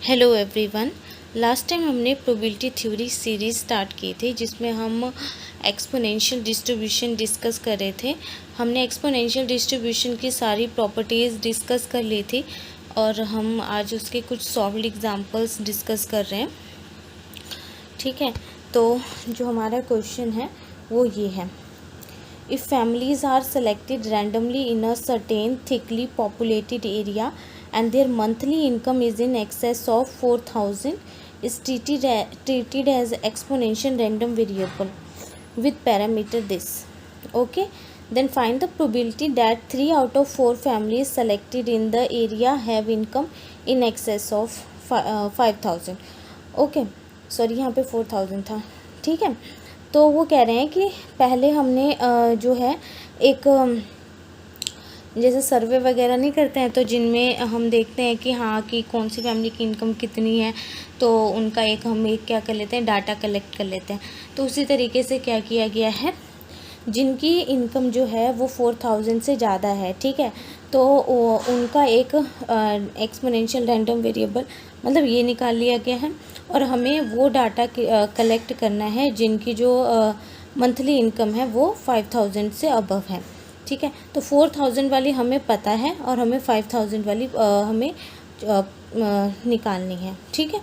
Hello everyone. Last time हमने probability theory series start की थी जिसमें हम एक्सपोनेंशियल डिस्ट्रीब्यूशन डिस्कस कर रहे थे। हमने एक्सपोनेंशियल डिस्ट्रीब्यूशन की सारी प्रॉपर्टीज़ डिस्कस कर ली थी और हम आज उसके कुछ सॉल्व्ड एग्जांपल्स डिस्कस कर रहे हैं। ठीक है, तो जो हमारा क्वेश्चन है वो ये है, if families are selected randomly in a certain thickly populated area and their monthly income is in excess of 4000 is treated as exponential random variable with parameter this. Okay, then find the probability that 3 out of 4 families selected in the area have income in excess of 5000. Okay sorry, यहाँ पे 4000 था। ठीक है, तो वो कह रहे हैं कि पहले हमने जो है एक जैसे सर्वे वगैरह नहीं करते हैं तो जिनमें हम देखते हैं कि हाँ कि कौन सी फैमिली की इनकम कितनी है, तो उनका हम एक क्या कर लेते हैं, डाटा कलेक्ट कर लेते हैं। तो उसी तरीके से क्या किया गया है, जिनकी इनकम जो है वो 4000 से ज़्यादा है, ठीक है, तो उनका एक एक्सपोनेंशियल रैंडम वेरिएबल मतलब ये निकाल लिया गया है और हमें वो डाटा कलेक्ट करना है जिनकी जो मंथली इनकम है वो 5000 से अबव है। ठीक है, तो 4000 वाली हमें पता है और हमें 5000 वाली हमें निकालनी है। ठीक है,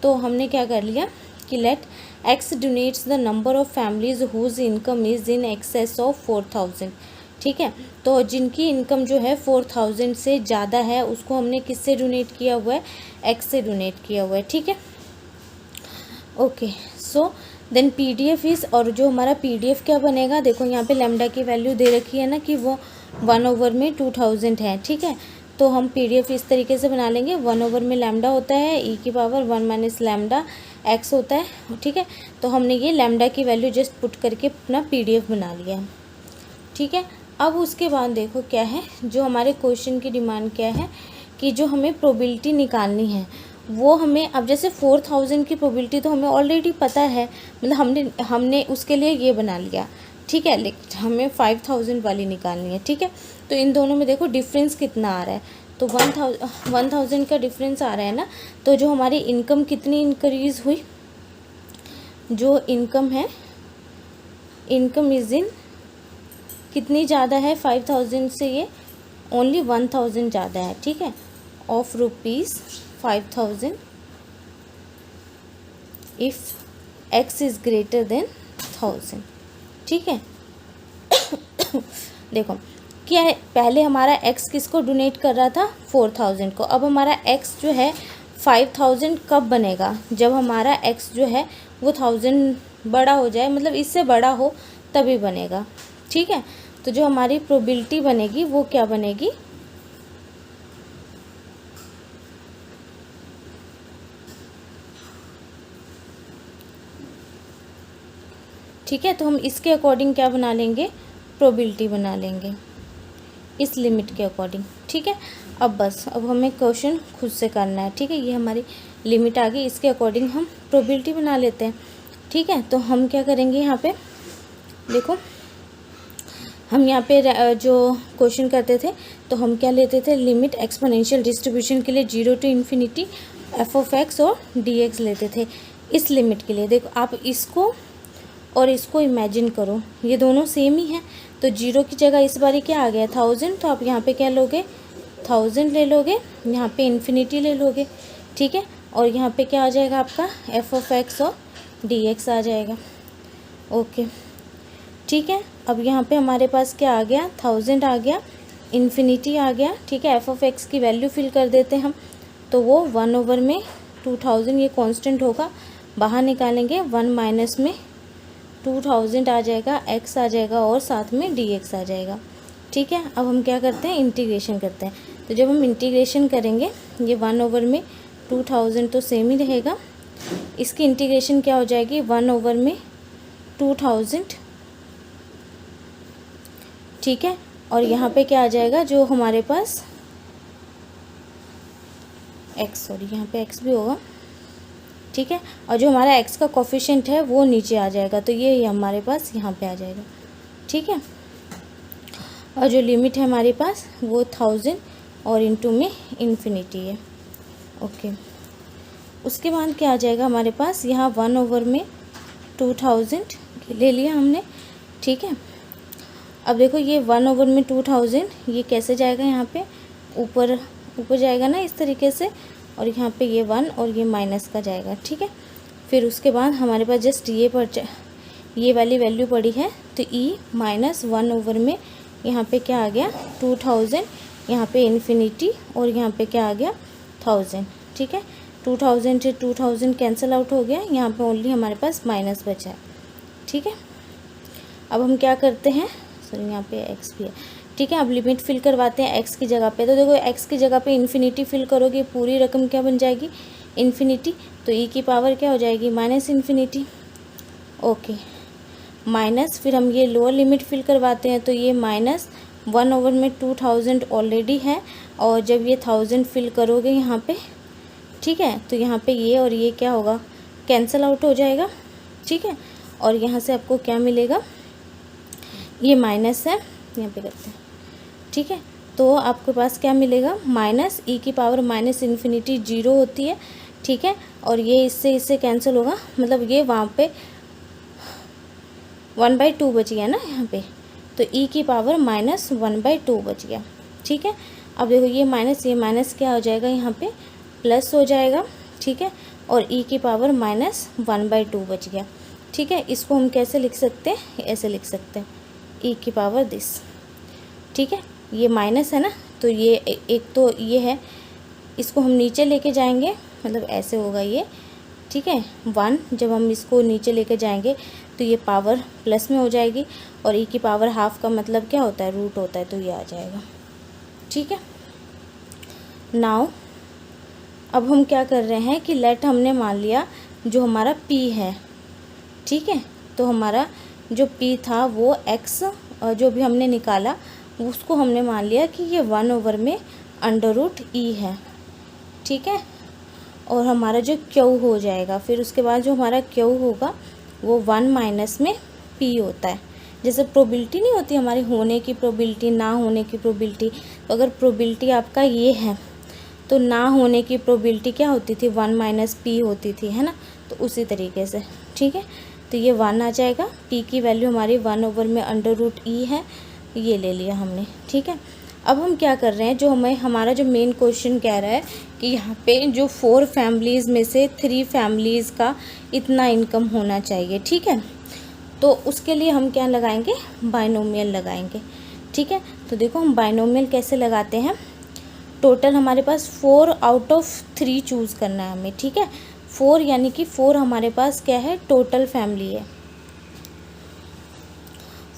तो हमने क्या कर लिया कि let X denotes the number of families whose income is in excess of 4000। ठीक है, तो जिनकी इनकम जो है 4000 से ज़्यादा है उसको हमने किससे डोनेट किया हुआ है, एक्स से डोनेट किया हुआ है। ठीक है, okay, so then PDF is, और जो हमारा PDF क्या बनेगा, देखो यहाँ पे लैम्डा की वैल्यू दे रखी है ना कि वो 1/2000 है। ठीक है, तो हम PDF इस तरीके से बना लेंगे, 1 में लैम्डा होता है e की पावर 1 - लैम्डा x होता है। ठीक है, तो हमने ये लैम्डा की वैल्यू जस्ट पुट करके अपना PDF बना लिया है। ठीक है, अब उसके बाद देखो क्या है, जो हमारे क्वेश्चन की डिमांड क्या है कि जो हमें प्रोबेबिलिटी निकालनी है वो हमें, अब जैसे 4000 की प्रोबेबिलिटी तो हमें ऑलरेडी पता है, मतलब हमने उसके लिए ये बना लिया। ठीक है, लेकिन हमें 5000 वाली निकालनी है। ठीक है, तो इन दोनों में देखो डिफरेंस कितना आ रहा है, तो 1000 का डिफरेंस आ रहा है ना, तो जो हमारी इनकम कितनी इंक्रीज़ हुई, जो इनकम है, इनकम इज़ इन कितनी ज़्यादा है 5000 से, ये ओनली 1000 ज़्यादा है। ठीक है, of ₹5000 if x is greater than 1000। ठीक है, देखो क्या है, पहले हमारा x किसको डोनेट कर रहा था, 4000 को। अब हमारा x जो है 5000 कब बनेगा, जब हमारा x जो है वो 1000 बड़ा हो जाए, मतलब इससे बड़ा हो तभी बनेगा। ठीक है, तो जो हमारी प्रोबेबिलिटी बनेगी वो क्या बनेगी, ठीक है, तो हम इसके अकॉर्डिंग क्या बना लेंगे, प्रोबेबिलिटी बना लेंगे इस लिमिट के अकॉर्डिंग। ठीक है, अब बस अब हमें क्वेश्चन खुद से करना है। ठीक है, ये हमारी लिमिट आ गई, इसके अकॉर्डिंग हम प्रोबेबिलिटी बना लेते हैं। ठीक है, तो हम क्या करेंगे, यहाँ पे देखो हम यहाँ पे जो क्वेश्चन करते थे तो हम क्या लेते थे, लिमिट एक्सपोनेंशियल डिस्ट्रीब्यूशन के लिए 0 to ∞ f(x) और dx लेते थे इस लिमिट के लिए। देखो आप इसको और इसको इमेजिन करो, ये दोनों सेम ही हैं, तो 0 की जगह इस बारी क्या आ गया, 1000, तो आप यहाँ पे क्या लोगे, 1000 ले लोगे, यहाँ पे इन्फिनिटी ले लोगे। ठीक है, और यहाँ पे क्या आ जाएगा आपका f(x) और dx आ जाएगा। ओके, ठीक है, अब यहाँ पे हमारे पास क्या आ गया, 1000 आ गया, इन्फिनिटी आ गया। ठीक है, f(x) की वैल्यू फिल कर देते हैं हम, तो वो 1/2000, ये कांस्टेंट होगा, बाहर निकालेंगे, 1 - में 2000 आ जाएगा, x आ जाएगा और साथ में dx आ जाएगा। ठीक है, अब हम क्या करते हैं, इंटीग्रेशन करते हैं। तो जब हम इंटीग्रेशन करेंगे, ये 1/2000 तो सेम ही रहेगा, इसकी इंटीग्रेशन क्या हो जाएगी, 1/2000। ठीक है, और यहाँ पे क्या आ जाएगा, जो हमारे पास x, सॉरी यहाँ पे x भी होगा। ठीक है, और जो हमारा x का कोफिशिएंट है वो नीचे आ जाएगा, तो ये हमारे पास यहाँ पे आ जाएगा। ठीक है, और जो लिमिट है हमारे पास वो 1000 और इनटू में इन्फिनिटी है। ओके, उसके बाद क्या आ जाएगा हमारे पास, यहाँ 1/2000 ले लिया हमने, ठीक है। अब देखो ये 1/2000 ये कैसे जाएगा, यहाँ पे ऊपर ऊपर जाएगा ना इस तरीके से, और यहाँ पे ये 1 और ये माइनस का जाएगा, ठीक है। फिर उसके बाद हमारे पास जस्ट ये वाली वैल्यू पड़ी है, तो e -1 में यहाँ पे क्या आ गया 2000, यहाँ पे इन्फिनिटी, और यहाँ पे क्या आ गया 1000, ठीक है। 2000 से 2000 कैंसिल आउट हो गया, यहाँ पे ओनली हमारे पास माइनस बचा है, ठीक है। अब हम क्या करते हैं, सॉरी यहाँ पे x भी है, ठीक है। अब लिमिट फिल करवाते हैं x की जगह पे, तो देखो x की जगह पे इन्फिनिटी फिल करोगे, पूरी रकम क्या बन जाएगी इन्फिनिटी, तो e की पावर क्या हो जाएगी -इन्फिनिटी, ओके। माइनस फिर हम ये लोअर लिमिट फिल करवाते हैं, तो ये -1/2000 ऑलरेडी है, और जब ये 1000 फिल करोगे यहाँ पे, ठीक है, तो यहाँ पे ये और ये क्या होगा कैंसिल आउट हो जाएगा, ठीक है। और यहाँ से आपको क्या मिलेगा, ये माइनस है, यहाँ पे करते हैं, ठीक है। तो आपके पास क्या मिलेगा, माइनस e की पावर -इन्फिनिटी 0 होती है, ठीक है। और ये इससे कैंसिल होगा, मतलब ये वहाँ पे 1/2 बच गया ना यहाँ पे, तो e की पावर -1/2 बच गया, ठीक है। अब देखो ये माइनस क्या हो जाएगा, यहाँ पे प्लस हो जाएगा, ठीक है। और e की पावर -1/2 बच गया, ठीक है। इसको हम कैसे लिख सकते हैं, ऐसे लिख सकते हैं e की पावर दिस, ठीक है। ये माइनस है ना, तो ये एक तो ये है, इसको हम नीचे लेके जाएंगे, मतलब ऐसे होगा ये, ठीक है। 1 जब हम इसको नीचे लेके जाएंगे तो ये पावर प्लस में हो जाएगी, और e की पावर हाफ का मतलब क्या होता है, रूट होता है, तो ये आ जाएगा, ठीक है। नाउ अब हम क्या कर रहे हैं कि लेट हमने मान लिया जो हमारा p है, ठीक है। तो हमारा जो p था वो x जो भी हमने निकाला उसको हमने मान लिया कि ये 1/√e है, ठीक है। और हमारा जो q हो जाएगा, फिर उसके बाद जो हमारा q होगा वो 1 माइनस में p होता है। जैसे प्रोबेबिलिटी नहीं होती हमारी, होने की प्रोबेबिलिटी, ना होने की प्रोबेबिलिटी, तो अगर प्रोबेबिलिटी आपका ये है तो ना होने की प्रोबेबिलिटी क्या होती थी, 1 माइनस p होती थी, है ना। तो उसी तरीके से, ठीक है। तो ये 1 आ जाएगा, p की वैल्यू हमारी 1/√e है, ये ले लिया हमने, ठीक है। अब हम क्या कर रहे हैं, जो हमारा जो मेन क्वेश्चन कह रहा है कि यहाँ पे जो 4 फैमिलीज़ में से 3 फैमिलीज़ का इतना इनकम होना चाहिए, ठीक है। तो उसके लिए हम क्या लगाएंगे, बाइनोमियल लगाएंगे, ठीक है। तो देखो हम बाइनोमियल कैसे लगाते हैं, टोटल हमारे पास 4 आउट ऑफ 3 चूज़ करना है हमें, ठीक है। 4 यानी कि 4 हमारे पास क्या है, टोटल फैमिली है,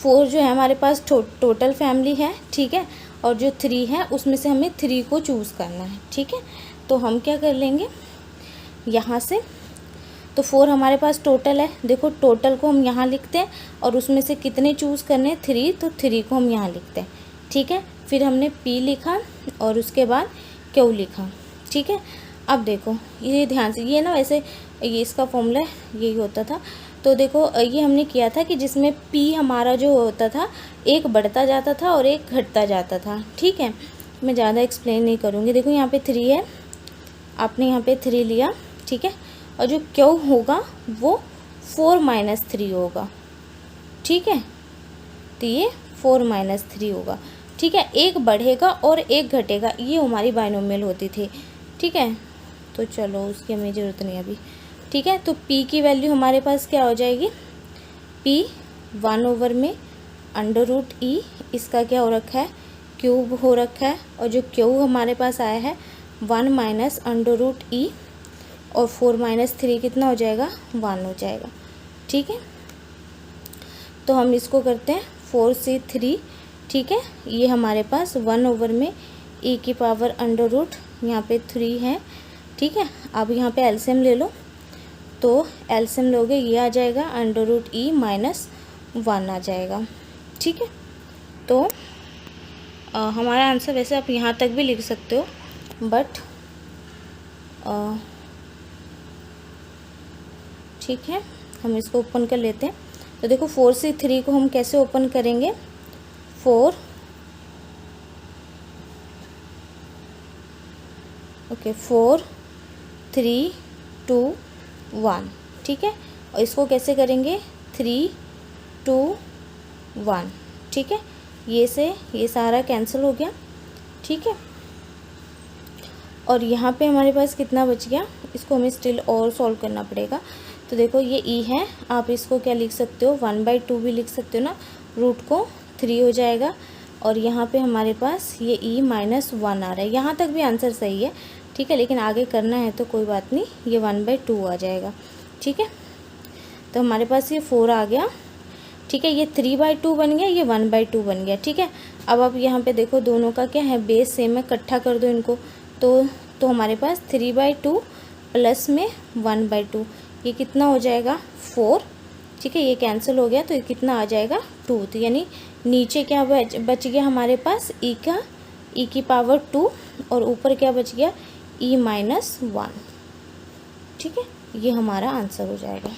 4 जो है हमारे पास टोटल फैमिली है, ठीक है। और जो 3 है उसमें से हमें 3 को चूज़ करना है, ठीक है। तो हम क्या कर लेंगे यहाँ से, तो 4 हमारे पास टोटल है, देखो टोटल को हम यहाँ लिखते हैं, और उसमें से कितने चूज़ करने हैं 3, तो 3 को हम यहाँ लिखते हैं, ठीक है। फिर हमने p लिखा और उसके बाद q लिखा, ठीक है। अब देखो ये ध्यान से, ये ना वैसे ये इसका फॉर्मूला यही होता था, तो देखो ये हमने किया था कि जिसमें p हमारा जो होता था एक बढ़ता जाता था और एक घटता जाता था, ठीक है। मैं ज़्यादा एक्सप्लेन नहीं करूँगी। देखो यहाँ पे 3 है, आपने यहाँ पे 3 लिया, ठीक है। और जो q होगा वो 4 - 3 होगा, ठीक है। तो ये 4 - 3 होगा, ठीक है। एक बढ़ेगा और एक घटेगा, ये हमारी बाइनोमियल होती थी, ठीक है। तो चलो उसकी हमें ज़रूरत नहीं अभी, ठीक है। तो p की वैल्यू हमारे पास क्या हो जाएगी, p 1/√e, इसका क्या हो रखा है, क्यूब हो रखा है, और जो q हमारे पास आया है 1 - √e, और 4 - 3 कितना हो जाएगा, 1 हो जाएगा, ठीक है। तो हम इसको करते हैं 4 से 3, ठीक है। ये हमारे पास 1/e की पावर अंडर यहाँ पे 3 है, ठीक है। अब यहाँ पे एलसीएम ले लो, तो एलसीएम लोगे ये आ जाएगा √e - 1 आ जाएगा, ठीक है। तो हमारा आंसर वैसे आप यहाँ तक भी लिख सकते हो, बट ठीक है, हम इसको ओपन कर लेते हैं। तो देखो 4 से 3 को हम कैसे ओपन करेंगे, 4 3 2 1, ठीक है। और इसको कैसे करेंगे, 3 2 1, ठीक है। ये से ये सारा कैंसिल हो गया, ठीक है। और यहाँ पे हमारे पास कितना बच गया, इसको हमें स्टिल और सॉल्व करना पड़ेगा। तो देखो ये e है, आप इसको क्या लिख सकते हो, 1/2 भी लिख सकते हो ना, रूट को 3 हो जाएगा। और यहाँ पे हमारे पास ये e -1 आ रहा है। यहाँ तक भी आंसर सही है, ठीक है, लेकिन आगे करना है तो कोई बात नहीं, ये 1/2 आ जाएगा, ठीक है। तो हमारे पास ये 4 आ गया, ठीक है। ये 3/2 बन गया, ये 1/2 बन गया, ठीक है। अब आप यहाँ पे देखो दोनों का क्या है, बेस सेम है, इकट्ठा कर दो इनको। तो हमारे पास 3/2 प्लस में 1/2, ये कितना हो जाएगा, 4, ठीक है। ये कैंसिल हो गया तो ये कितना आ जाएगा, 2। तो यानी नीचे क्या बच गया हमारे पास, e की पावर 2, और ऊपर क्या बच गया, e -1, ठीक है। ये हमारा आंसर हो जाएगा।